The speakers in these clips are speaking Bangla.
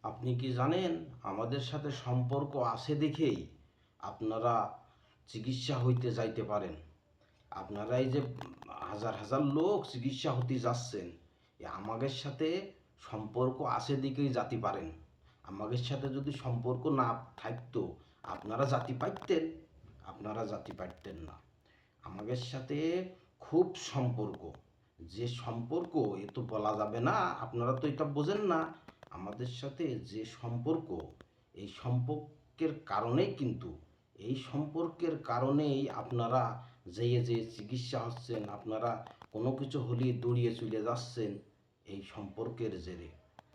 আপনি কি জানেন আমাদের সাথে সম্পর্ক আছে দেখেই আপনারা চিকিৎসা হইতে যাইতে পারেন। আপনারা এই যে হাজার হাজার লোক চিকিৎসা হতে যাচ্ছেন, আমাদের সাথে সম্পর্ক আছে দিকেই জাতি পারেন। আমাদের সাথে যদি সম্পর্ক না থাকতো আপনারা জাতি পাইতেন? আপনারা জাতি পাইতেন না। আমাদের সাথে খুব সম্পর্ক, যে সম্পর্ক এ তো বলা যাবে না, আপনারা তো এটা বোঝেন না। আমাদের সাথে যে সম্পর্ক, এই সম্পর্কের কারণেই কিন্তু, এই সম্পর্কের কারণেই আপনারা যে চিকিৎসা হচ্ছেন, আপনারা কোনো কিছু হলেই দৌড়িয়ে চলে যাচ্ছেন এই সম্পর্কের জেরে।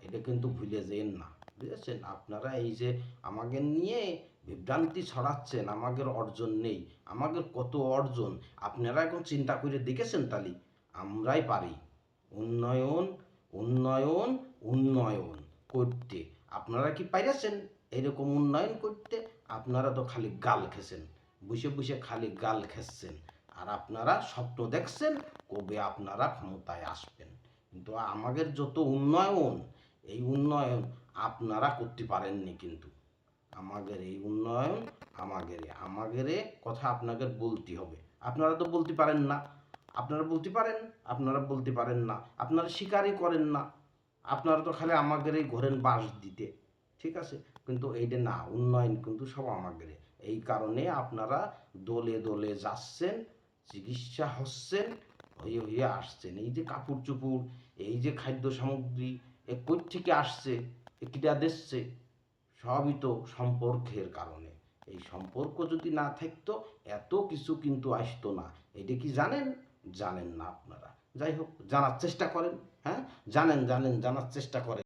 এটা কিন্তু ভুলে যেন না, বুঝেছেন? আপনারা এই যে আমাদের নিয়ে বিভ্রান্তি ছড়াচ্ছেন, আমাদের অর্জন নেই, আমাদের কত অর্জন আপনারা এখন চিন্তা করে দেখেছেন? তালি আমরাই পারি উন্নয়ন উন্নয়ন উন্নয়ন করতে। আপনারা কি পাইরেছেন এরকম উন্নয়ন করতে? আপনারা তো খালি গাল খেছেন, বসে বসে খালি গাল খেচ্ছেন। আর আপনারা স্বপ্ন দেখছেন কবে আপনারা ক্ষমতায় আসবেন। কিন্তু আমাদের যত উন্নয়ন, এই উন্নয়ন আপনারা করতে পারেননি। কিন্তু আমাদের এই উন্নয়ন আমাদেরে কথা আপনাদের বলতে হবে। আপনারা তো বলতে পারেন না। আপনারা বলতে পারেন, আপনারা বলতে পারেন না, আপনারা স্বীকারই করেন না। আপনারা তো খালি আমাদের এই ঘরের বাঁশ দিতে, ঠিক আছে? কিন্তু এইটা না, উন্নয়ন কিন্তু সব আমাদের। এই কারণে আপনারা দলে দলে যাচ্ছেন, চিকিৎসা হচ্ছেন, হয়ে হয়ে আসছেন। এই যে কাপড় চোপড়, এই যে খাদ্য সামগ্রী, এ কই থেকে আসছে, এ কিটা দিচ্ছে? সবই তো সম্পর্কের কারণে। এই সম্পর্ক যদি না থাকতো এত কিছু কিন্তু আসতো না। এটা কি জানেন? জানেন না আপনারা। যাই হোক, জানার চেষ্টা করেন। হ্যাঁ, জানেন জানার চেষ্টা করেন।